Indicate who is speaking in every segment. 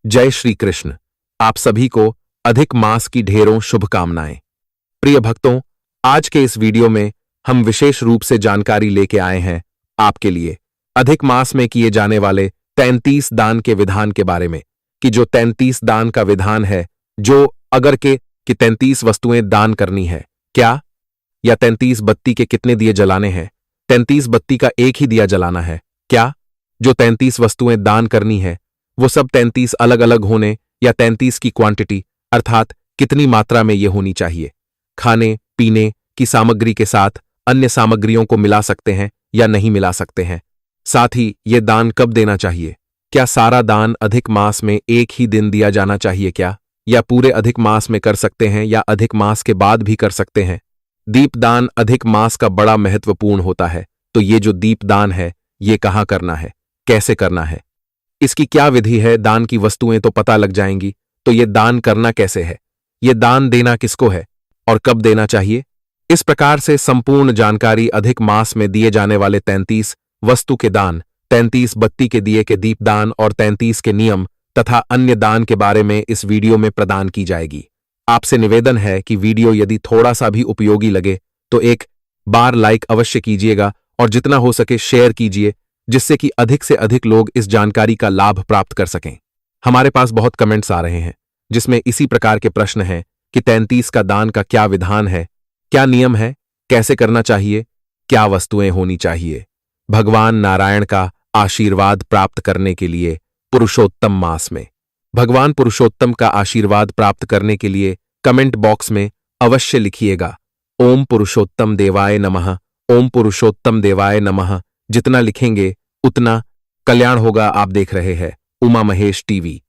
Speaker 1: जय श्री कृष्ण। आप सभी को अधिक मास की ढेरों शुभकामनाएं। प्रिय भक्तों, आज के इस वीडियो में हम विशेष रूप से जानकारी लेके आए हैं आपके लिए अधिक मास में किए जाने वाले 33 दान के विधान के बारे में, कि जो 33 दान का विधान है, जो अगर कि 33 वस्तुएं दान करनी है क्या, या 33 बत्ती के कितने दिए जलाने हैं, 33 बत्ती का एक ही दिया जलाना है क्या, जो 33 वस्तुएं दान करनी है वो सब 33 अलग अलग होने, या 33 की क्वांटिटी अर्थात कितनी मात्रा में ये होनी चाहिए, खाने पीने की सामग्री के साथ अन्य सामग्रियों को मिला सकते हैं या नहीं मिला सकते हैं, साथ ही ये दान कब देना चाहिए, क्या सारा दान अधिक मास में एक ही दिन दिया जाना चाहिए क्या, या पूरे अधिक मास में कर सकते हैं या अधिक मास के बाद भी कर सकते हैं। दीपदान अधिक मास का बड़ा महत्वपूर्ण होता है, तो ये जो दीपदान है ये कहाँ करना है, कैसे करना है, इसकी क्या विधि है, दान की वस्तुएं तो पता लग जाएंगी, तो ये दान करना कैसे है, ये दान देना किसको है और कब देना चाहिए। इस प्रकार से संपूर्ण जानकारी अधिक मास में दिए जाने वाले 33 वस्तु के दान, 33 बत्ती के दिए के दीपदान और 33 के नियम तथा अन्य दान के बारे में इस वीडियो में प्रदान की जाएगी। आपसे निवेदन है कि वीडियो यदि थोड़ा सा भी उपयोगी लगे तो एक बार लाइक अवश्य कीजिएगा और जितना हो सके शेयर कीजिए, जिससे कि अधिक से अधिक लोग इस जानकारी का लाभ प्राप्त कर सकें। हमारे पास बहुत कमेंट्स आ रहे हैं जिसमें इसी प्रकार के प्रश्न हैं कि 33 का दान का क्या विधान है, क्या नियम है, कैसे करना चाहिए, क्या वस्तुएं होनी चाहिए। भगवान नारायण का आशीर्वाद प्राप्त करने के लिए पुरुषोत्तम मास में भगवान पुरुषोत्तम का आशीर्वाद प्राप्त करने के लिए कमेंट बॉक्स में अवश्य लिखिएगा ओम पुरुषोत्तम देवाय नमः, ओम पुरुषोत्तम देवाय नमः। जितना लिखेंगे उतना कल्याण होगा। आप देख रहे हैं उमा महेश टीवी,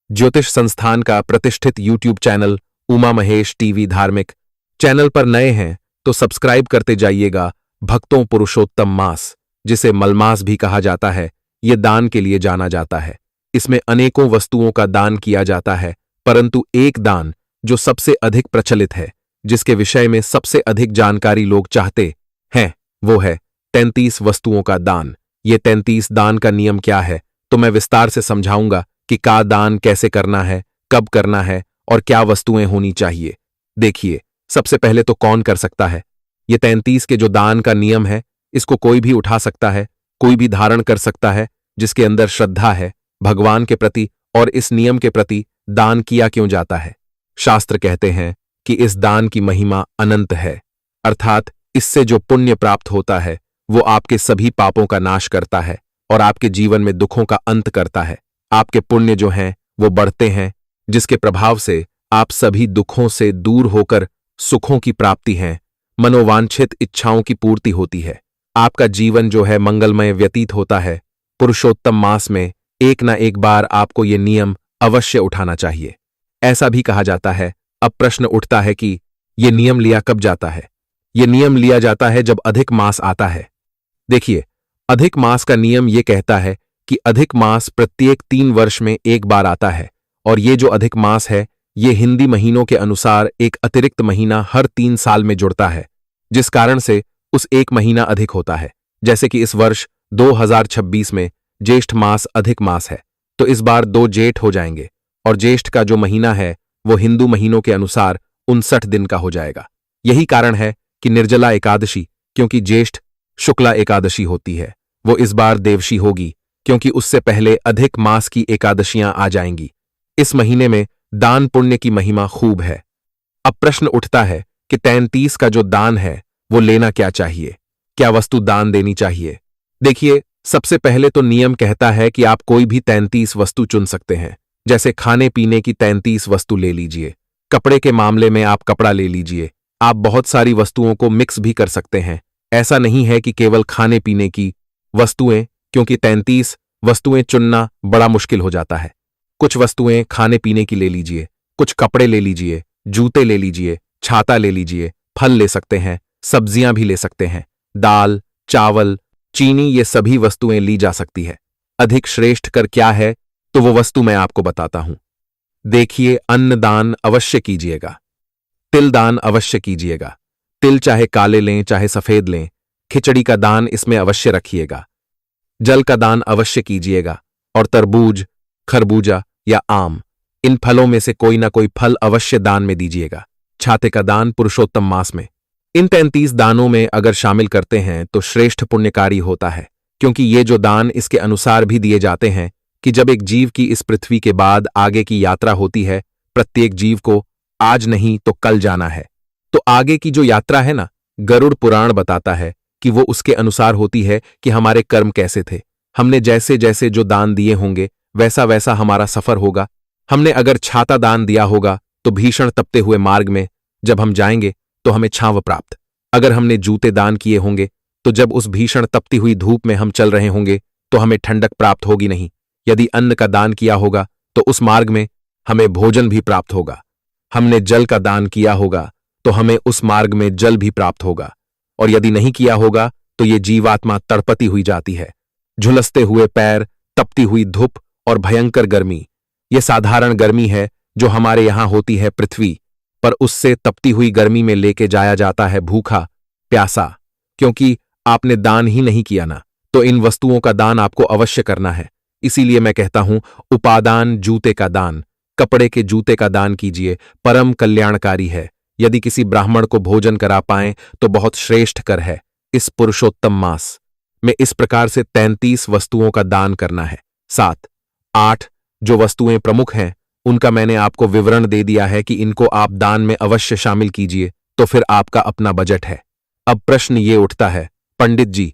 Speaker 1: ज्योतिष संस्थान का प्रतिष्ठित YouTube channel Uma Mahesh TV. धार्मिक चैनल पर नए हैं तो सब्सक्राइब करते जाइएगा। भक्तों, पुरुषोत्तम मास, जिसे मलमास भी कहा जाता है, ये दान के लिए जाना जाता है। इसमें अनेकों वस्तुओं का दान किया जाता है, परंतु एक दान जो सबसे अधिक प्रचलित है, जिसके विषय में सबसे अधिक जानकारी लोग चाहते हैं, वो है 33 वस्तुओं का दान। ये 33 दान का नियम क्या है, तो मैं विस्तार से समझाऊंगा कि का दान कैसे करना है, कब करना है और क्या वस्तुएं होनी चाहिए। देखिए, सबसे पहले तो कौन कर सकता है। ये 33 के जो दान का नियम है, इसको कोई भी उठा सकता है, कोई भी धारण कर सकता है, जिसके अंदर श्रद्धा है भगवान के प्रति। और इस नियम के प्रति दान किया क्यों जाता है, शास्त्र कहते हैं कि इस दान की महिमा अनंत है, अर्थात इससे जो पुण्य प्राप्त होता है वो आपके सभी पापों का नाश करता है और आपके जीवन में दुखों का अंत करता है। आपके पुण्य जो हैं वो बढ़ते हैं, जिसके प्रभाव से आप सभी दुखों से दूर होकर सुखों की प्राप्ति है, मनोवांछित इच्छाओं की पूर्ति होती है, आपका जीवन जो है मंगलमय व्यतीत होता है। पुरुषोत्तम मास में एक ना एक बार आपको ये नियम अवश्य उठाना चाहिए। ऐसा भी कहा जाता है, अब प्रश्न उठता है कि ये नियम लिया कब जाता है। ये नियम लिया जाता है जब अधिक मास आता है। देखिए, अधिक मास का नियम ये कहता है कि अधिक मास प्रत्येक 3 वर्ष में एक बार आता है, और ये जो अधिक मास है ये हिंदी महीनों के अनुसार एक अतिरिक्त महीना हर 3 साल में जुड़ता है, जिस कारण से उस एक महीना अधिक होता है। जैसे कि इस वर्ष 2026 में ज्येष्ठ मास अधिक मास है, तो इस बार 2 जेठ हो जाएंगे, और ज्येष्ठ का जो महीना है वो हिंदू महीनों के अनुसार 59 दिन का हो जाएगा। यही कारण है कि निर्जला एकादशी, क्योंकि ज्येष्ठ शुक्ला एकादशी होती है, वो इस बार देवशी होगी, क्योंकि उससे पहले अधिक मास की एकादशियां आ जाएंगी। इस महीने में दान पुण्य की महिमा खूब है। अब प्रश्न उठता है कि 33 का जो दान है वो लेना क्या चाहिए, क्या वस्तु दान देनी चाहिए। देखिए, सबसे पहले तो नियम कहता है कि आप कोई भी 33 वस्तु चुन सकते हैं। जैसे खाने पीने की 33 वस्तु ले लीजिए, कपड़े के मामले में आप कपड़ा ले लीजिए, आप बहुत सारी वस्तुओं को मिक्स भी कर सकते हैं। ऐसा नहीं है कि केवल खाने पीने की वस्तुएं, क्योंकि 33 वस्तुएं चुनना बड़ा मुश्किल हो जाता है। कुछ वस्तुएं खाने पीने की ले लीजिए, कुछ कपड़े ले लीजिए, जूते ले लीजिए, छाता ले लीजिए, फल ले सकते हैं, सब्जियां भी ले सकते हैं, दाल, चावल, चीनी, ये सभी वस्तुएं ली जा सकती है। अधिक श्रेष्ठ कर क्या है, तो वो वस्तु मैं आपको बताता हूं। देखिए, अन्न दान अवश्य कीजिएगा, तिल दान अवश्य कीजिएगा। तिल चाहे काले लें चाहे सफेद लें, खिचड़ी का दान इसमें अवश्य रखिएगा। जल का दान अवश्य कीजिएगा, और तरबूज, खरबूजा या आम, इन फलों में से कोई ना कोई फल अवश्य दान में दीजिएगा। छाते का दान पुरुषोत्तम मास में इन 33 दानों में अगर शामिल करते हैं तो श्रेष्ठ पुण्यकारी होता है, क्योंकि ये जो दान इसके अनुसार भी दिए जाते हैं कि जब एक जीव की इस पृथ्वी के बाद आगे की यात्रा होती है, प्रत्येक जीव को आज नहीं तो कल जाना है, तो आगे की जो यात्रा है ना, गरुड़ पुराण बताता है कि वो उसके अनुसार होती है कि हमारे कर्म कैसे थे। हमने जैसे जैसे जो दान दिए होंगे वैसा वैसा हमारा सफर होगा। हमने अगर छाता दान दिया होगा तो भीषण तपते हुए मार्ग में जब हम जाएंगे तो हमें छांव प्राप्त। अगर हमने जूते दान किए होंगे तो जब उस भीषण तपती हुई धूप में हम चल रहे होंगे तो हमें ठंडक प्राप्त होगी नहीं। यदि अन्न का दान किया होगा तो उस मार्ग में हमें भोजन भी प्राप्त होगा। हमने जल का दान किया होगा तो हमें उस मार्ग में जल भी प्राप्त होगा, और यदि नहीं किया होगा तो ये जीवात्मा तड़पती हुई जाती है। झुलसते हुए पैर, तपती हुई धूप और भयंकर गर्मी, ये साधारण गर्मी है जो हमारे यहां होती है पृथ्वी पर, उससे तपती हुई गर्मी में लेके जाया जाता है भूखा प्यासा। क्योंकि आपने दान ही नहीं किया ना, तो इन वस्तुओं का दान आपको अवश्य करना है। इसीलिए मैं कहता हूं, उपादान जूते का दान, कपड़े के जूते का दान कीजिए, परम कल्याणकारी है। यदि किसी ब्राह्मण को भोजन करा पाएं तो बहुत श्रेष्ठ कर है। इस पुरुषोत्तम मास में इस प्रकार से 33 वस्तुओं का दान करना है। 7, 8 जो वस्तुएं प्रमुख हैं उनका मैंने आपको विवरण दे दिया है कि इनको आप दान में अवश्य शामिल कीजिए, तो फिर आपका अपना बजट है। अब प्रश्न ये उठता है, पंडित जी,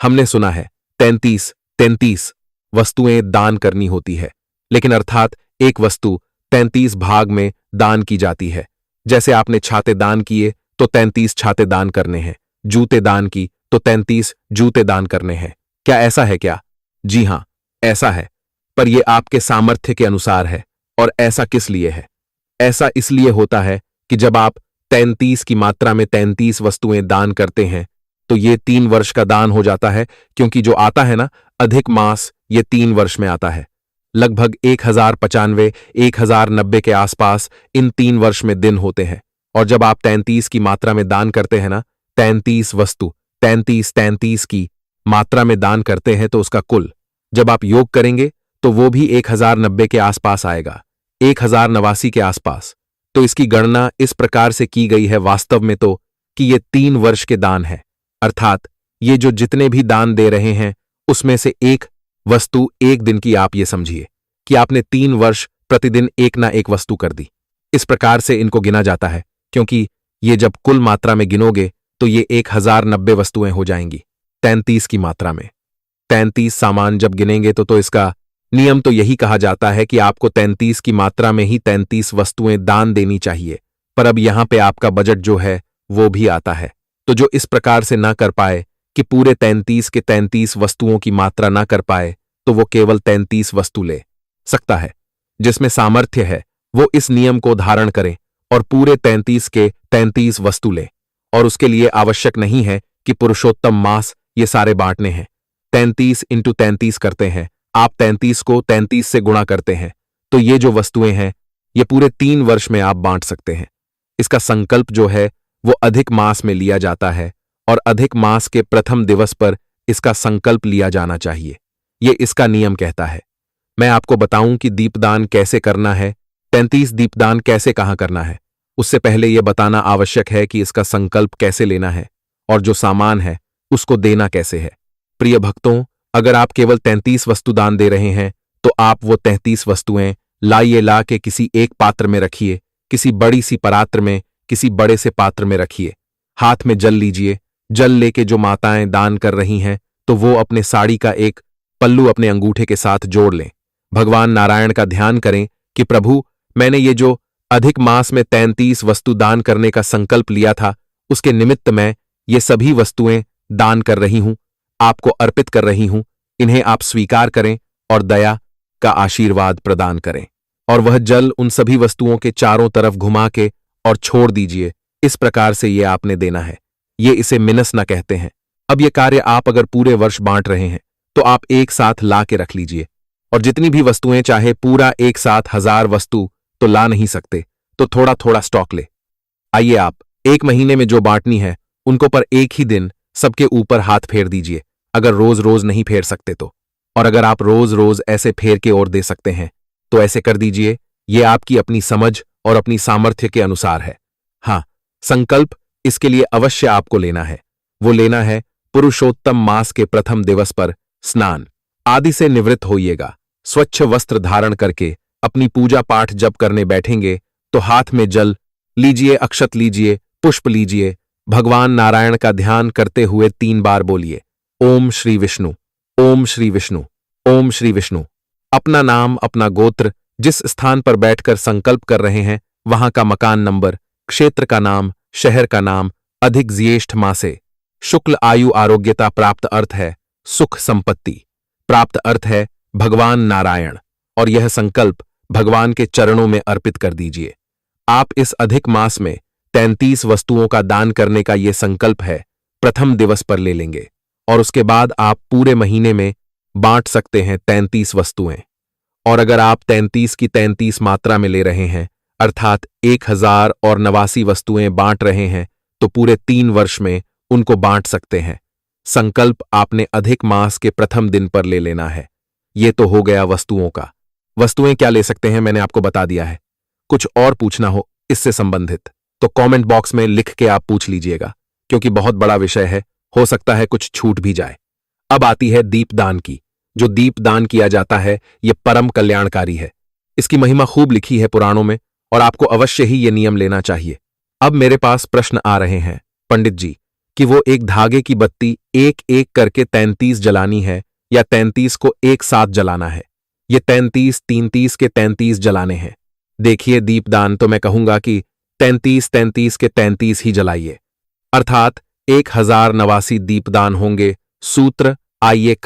Speaker 1: हमने सुना है 33 वस्तुएं दान करनी होती है, लेकिन अर्थात एक वस्तु 33 भाग में दान की जाती है। जैसे आपने छाते दान किए तो 33 छाते दान करने हैं, जूते दान की तो 33 जूते दान करने हैं। क्या ऐसा है क्या? जी हां, ऐसा है, पर यह आपके सामर्थ्य के अनुसार है। और ऐसा किस लिए है? ऐसा इसलिए होता है कि जब आप 33 की मात्रा में 33 वस्तुएं दान करते हैं तो ये 3 वर्ष का दान हो जाता है, क्योंकि जो आता है ना अधिक मास, ये 3 वर्ष में आता है। लगभग 1095 1090 के आसपास इन 3 वर्ष में दिन होते हैं। और जब आप 33 की मात्रा में दान करते हैं ना, 33 वस्तु 33 की मात्रा में दान करते हैं, तो उसका कुल जब आप योग करेंगे तो वो भी 1090 के आसपास आएगा, 1089 के आसपास। तो इसकी गणना इस प्रकार से की गई है वास्तव में तो कि ये 3 वर्ष के दान है। अर्थात ये जो जितने भी दान दे रहे हैं उसमें से एक वस्तु एक दिन की, आप ये समझिए कि आपने 3 वर्ष प्रतिदिन एक ना एक वस्तु कर दी। इस प्रकार से इनको गिना जाता है, क्योंकि ये जब कुल मात्रा में गिनोगे तो ये 1090 वस्तुएं हो जाएंगी 33 की मात्रा में। 33 सामान जब गिनेंगे तो इसका नियम तो यही कहा जाता है कि आपको 33 की मात्रा में ही 33 वस्तुएं दान देनी चाहिए। पर अब यहां पे आपका बजट जो है वो भी आता है, तो जो इस प्रकार से ना कर पाए कि पूरे 33 के 33 वस्तुओं की मात्रा ना कर पाए, तो वो केवल 33 वस्तु ले सकता है। जिसमें सामर्थ्य है वो इस नियम को धारण करे और पूरे 33 के 33 वस्तु ले, और उसके लिए आवश्यक नहीं है कि पुरुषोत्तम मास ये सारे बांटने हैं। 33 इंटू 33 करते हैं, आप 33 को 33 से गुणा करते हैं, तो ये जो वस्तुएं हैं ये पूरे 3 वर्ष में आप बांट सकते हैं। इसका संकल्प जो है वो अधिक मास में लिया जाता है, और अधिक मास के प्रथम दिवस पर इसका संकल्प लिया जाना चाहिए। ये इसका नियम कहता है। मैं आपको बताऊं कि दीपदान कैसे करना है, 33 दीपदान कैसे कहां करना है, उससे पहले यह बताना आवश्यक है कि इसका संकल्प कैसे लेना है और जो सामान है उसको देना कैसे है। प्रिय भक्तों, अगर आप केवल 33 वस्तु दान दे रहे हैं तो आप वो 33 वस्तुएं लाइए, ला के किसी एक पात्र में रखिए, किसी बड़ी सी परात्र में, किसी बड़े से पात्र में रखिए। हाथ में जल लीजिए। जल लेके जो माताएं दान कर रही हैं तो वो अपने साड़ी का एक पल्लू अपने अंगूठे के साथ जोड़ लें। भगवान नारायण का ध्यान करें कि प्रभु, मैंने ये जो अधिक मास में 33 वस्तु दान करने का संकल्प लिया था, उसके निमित्त मैं ये सभी वस्तुएं दान कर रही हूं, आपको अर्पित कर रही हूं। इन्हें आप स्वीकार करें और दया का आशीर्वाद प्रदान करें। और वह जल उन सभी वस्तुओं के चारों तरफ घुमा के और छोड़ दीजिए। इस प्रकार से ये आपने देना है। ये इसे मिनसना कहते हैं। अब ये कार्य आप अगर पूरे वर्ष बांट रहे हैं तो आप एक साथ ला के रख लीजिए, और जितनी भी वस्तुएं, चाहे पूरा एक साथ 1000 वस्तु तो ला नहीं सकते, तो थोड़ा थोड़ा स्टॉक ले आइए। आप 1 महीने में जो बांटनी है उनको पर एक ही दिन सबके ऊपर हाथ फेर दीजिए, अगर रोज रोज नहीं फेर सकते तो। और अगर आप रोज रोज ऐसे फेर के और दे सकते हैं तो ऐसे कर दीजिए। ये आपकी अपनी समझ और अपनी सामर्थ्य के अनुसार है। हाँ, संकल्प इसके लिए अवश्य आपको लेना है। वो लेना है पुरुषोत्तम मास के प्रथम दिवस पर स्नान आदि से निवृत्त होइएगा। स्वच्छ वस्त्र धारण करके अपनी पूजा पाठ जब करने बैठेंगे तो हाथ में जल लीजिए, अक्षत लीजिए, पुष्प लीजिए। भगवान नारायण का ध्यान करते हुए 3 बार बोलिए, ओम श्री विष्णु, ओम श्री विष्णु, ओम श्री विष्णु। अपना नाम, अपना गोत्र, जिस स्थान पर बैठकर संकल्प कर रहे हैं वहां का मकान नंबर, क्षेत्र का नाम, शहर का नाम, अधिक ज्येष्ठ मासे, शुक्ल आयु आरोग्यता प्राप्त अर्थ है सुख संपत्ति, प्राप्त अर्थ है भगवान नारायण, और यह संकल्प भगवान के चरणों में अर्पित कर दीजिए। आप इस अधिक मास में 33 वस्तुओं का दान करने का यह संकल्प है प्रथम दिवस पर ले लेंगे, और उसके बाद आप पूरे महीने में बांट सकते हैं 33 वस्तुएं। और अगर आप 33 की 33 मात्रा में ले रहे हैं अर्थात 1089 वस्तुएं बांट रहे हैं तो पूरे 3 वर्ष में उनको बांट सकते हैं। संकल्प आपने अधिक मास के प्रथम दिन पर ले लेना है। ये तो हो गया वस्तुओं का। वस्तुएं क्या ले सकते हैं मैंने आपको बता दिया है। कुछ और पूछना हो इससे संबंधित तो कमेंट बॉक्स में लिख के आप पूछ लीजिएगा, क्योंकि बहुत बड़ा विषय है, हो सकता है कुछ छूट भी जाए। अब आती है दीपदान की। जो दीपदान किया जाता है यह परम कल्याणकारी है। इसकी महिमा खूब लिखी है पुराणों में और आपको अवश्य ही ये नियम लेना चाहिए। अब मेरे पास प्रश्न आ रहे हैं पंडित जी कि वो एक धागे की बत्ती एक एक करके 33 जलानी है या 33 को एक साथ जलाना है। ये 33 33 के 33 जलाने हैं। देखिए, दीपदान तो मैं कहूंगा कि 33 33 के 33 ही जलाइए, अर्थात 1089 दीपदान होंगे। सूत्र आइए,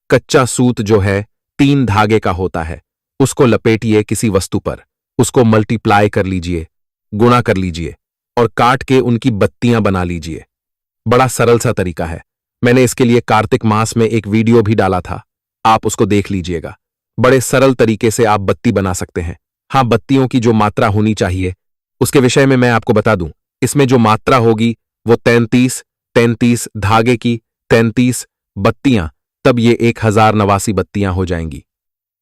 Speaker 1: कच्चा सूत जो है 3 धागे का होता है, उसको लपेटिए किसी वस्तु पर, उसको मल्टीप्लाई कर लीजिए, गुणा कर लीजिए और काट के उनकी बत्तियां बना लीजिए। बड़ा सरल सा तरीका है। मैंने इसके लिए कार्तिक मास में एक वीडियो भी डाला था, आप उसको देख लीजिएगा। बड़े सरल तरीके से आप बत्ती बना सकते हैं। हाँ, बत्तियों की जो मात्रा होनी चाहिए उसके विषय में मैं आपको बता दूं। इसमें जो मात्रा होगी वो 33 33 धागे की 33 बत्तियां, तब ये 1089 बत्तियां हो जाएंगी।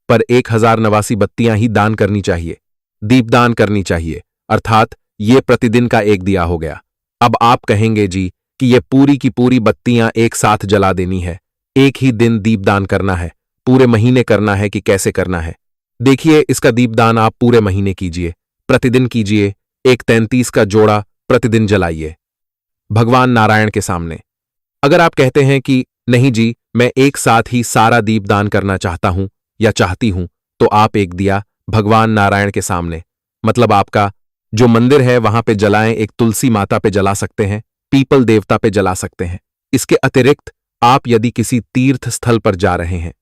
Speaker 1: पर 1089 बत्तियां ही दान करनी चाहिए, दीपदान करनी चाहिए, अर्थात ये प्रतिदिन का एक दिया हो गया। अब आप कहेंगे जी कि ये पूरी की पूरी बत्तियां एक साथ जला देनी है, एक ही दिन दीपदान करना है, पूरे महीने करना है कि कैसे करना है? देखिए, इसका दीपदान आप पूरे महीने कीजिए, प्रतिदिन कीजिए। एक 33 का जोड़ा प्रतिदिन जलाइए भगवान नारायण के सामने। अगर आप कहते हैं कि नहीं जी, मैं एक साथ ही सारा दीपदान करना चाहता हूं या चाहती हूं, तो आप एक दिया भगवान नारायण के सामने, मतलब आपका जो मंदिर है वहां पे जलाएं। एक तुलसी माता पे जला सकते हैं, पीपल देवता पे जला सकते हैं। इसके अतिरिक्त आप यदि किसी तीर्थ स्थल पर जा रहे हैं,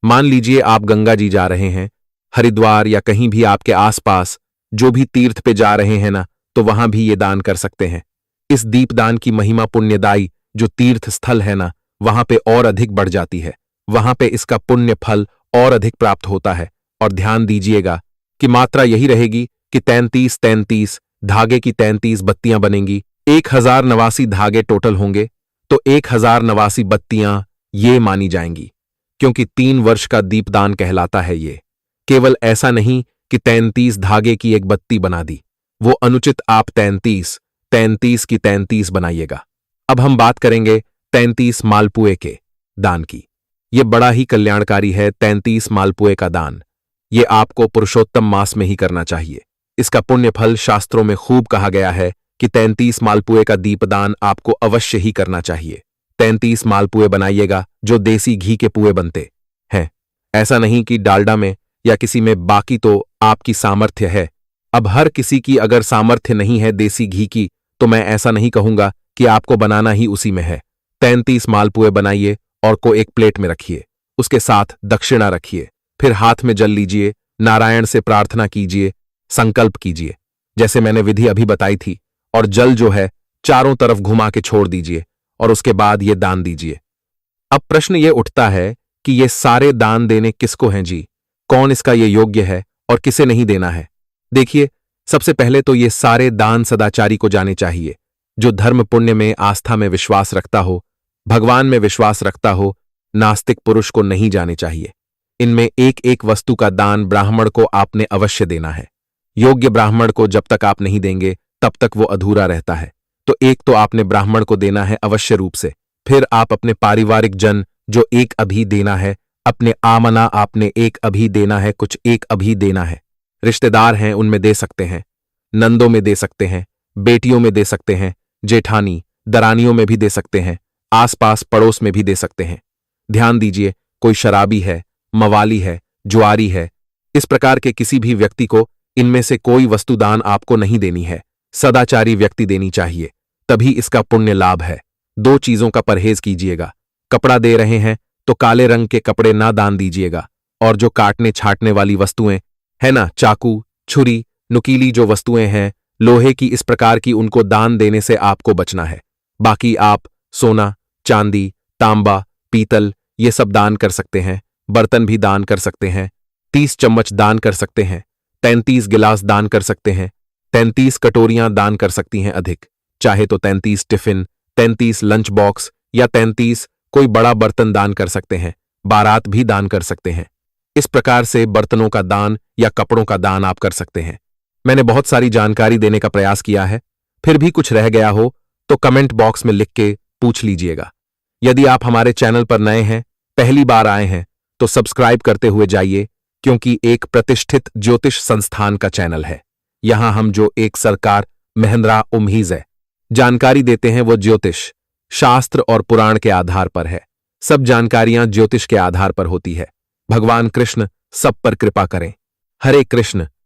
Speaker 1: मान लीजिए आप गंगा जी जा रहे हैं, हरिद्वार या कहीं भी आपके आसपास जो भी तीर्थ पे जा रहे हैं ना, तो वहां भी ये दान कर सकते हैं। इस दीपदान की महिमा पुण्यदायी जो तीर्थ स्थल है ना, वहां पे और अधिक बढ़ जाती है। वहां पे इसका पुण्य फल और अधिक प्राप्त होता है। और ध्यान दीजिएगा कि मात्रा यही रहेगी कि 33 33 धागे की 33 बत्तियां बनेंगी। 1089 धागे टोटल होंगे तो 1089 बत्तियां ये मानी जाएंगी, क्योंकि 3 वर्ष का दीपदान कहलाता है ये। केवल ऐसा नहीं कि 33 धागे की एक बत्ती बना दी, वो अनुचित। आप 33 33 की 33 बनाइएगा। अब हम बात करेंगे 33 मालपुए के दान की। ये बड़ा ही कल्याणकारी है 33 मालपुए का दान। ये आपको पुरुषोत्तम मास में ही करना चाहिए। इसका पुण्य फल शास्त्रों में खूब कहा गया है कि 33 मालपुए का दीपदान आपको अवश्य ही करना चाहिए। 33 मालपुए बनाइएगा जो देसी घी के पुए बनते हैं, ऐसा नहीं कि डालडा में या किसी में। बाकी तो आपकी सामर्थ्य है। अब हर किसी की अगर सामर्थ्य नहीं है देसी घी की, तो मैं ऐसा नहीं कहूंगा कि आपको बनाना ही उसी में है। 33 मालपुए बनाइए और को एक प्लेट में रखिए, उसके साथ दक्षिणा रखिए, फिर हाथ में जल लीजिए, नारायण से प्रार्थना कीजिए, संकल्प कीजिए जैसे मैंने विधि अभी बताई थी, और जल जो है चारों तरफ घुमा के छोड़ दीजिए और उसके बाद ये दान दीजिए। अब प्रश्न ये उठता है कि ये सारे दान देने किसको हैं जी? कौन इसका ये योग्य है और किसे नहीं देना है? देखिए, सबसे पहले तो ये सारे दान सदाचारी को जाने चाहिए, जो धर्म पुण्य में, आस्था में विश्वास रखता हो, भगवान में विश्वास रखता हो। नास्तिक पुरुष को नहीं जाने चाहिए। इनमें एक एक वस्तु का दान ब्राह्मण को आपने अवश्य देना है। योग्य ब्राह्मण को जब तक आप नहीं देंगे तब तक वो अधूरा रहता है। तो एक तो आपने ब्राह्मण को देना है अवश्य रूप से, फिर आप अपने पारिवारिक जन जो एक अभी देना है, अपने आमना आपने एक अभी देना है, कुछ एक अभी देना है। रिश्तेदार हैं उनमें दे सकते हैं, नंदों में दे सकते हैं, बेटियों में दे सकते हैं, जेठानी दरानियों में भी दे सकते हैं, आसपास पड़ोस में भी दे सकते हैं। ध्यान दीजिए, कोई शराबी है, मवाली है, जुआरी है, इस प्रकार के किसी भी व्यक्ति को इनमें से कोई वस्तुदान आपको नहीं देनी है। सदाचारी व्यक्ति देनी चाहिए, तभी इसका पुण्य लाभ है। दो चीजों का परहेज कीजिएगा। कपड़ा दे रहे हैं तो काले रंग के कपड़े ना दान दीजिएगा, और जो काटने छाटने वाली वस्तुएं है ना, चाकू, छुरी, नुकीली जो वस्तुएं हैं लोहे की, इस प्रकार की, उनको दान देने से आपको बचना है। बाकी आप सोना, चांदी, तांबा, पीतल ये सब दान कर सकते हैं। बर्तन भी दान कर सकते हैं। 30 चम्मच दान कर सकते हैं। 33 गिलास दान कर सकते हैं। 33 कटोरियां दान कर सकती हैं अधिक, चाहे तो 33 टिफिन, 33 लंच बॉक्स या 33 कोई बड़ा बर्तन दान कर सकते हैं। बारात भी दान कर सकते हैं। इस प्रकार से बर्तनों का दान या कपड़ों का दान आप कर सकते हैं। मैंने बहुत सारी जानकारी देने का प्रयास किया है, फिर भी कुछ रह गया हो तो कमेंट बॉक्स में लिख के पूछ लीजिएगा। यदि आप हमारे चैनल पर नए हैं, पहली बार आए हैं, तो सब्सक्राइब करते हुए जाइए, क्योंकि एक प्रतिष्ठित ज्योतिष संस्थान का चैनल है। यहां हम जो एक सरकार महिंद्रा उम्मीद है जानकारी देते हैं वो ज्योतिष, शास्त्र और पुराण के आधार पर है। सब जानकारियां ज्योतिष के आधार पर होती है। भगवान कृष्ण सब पर कृपा करें। हरे कृष्ण।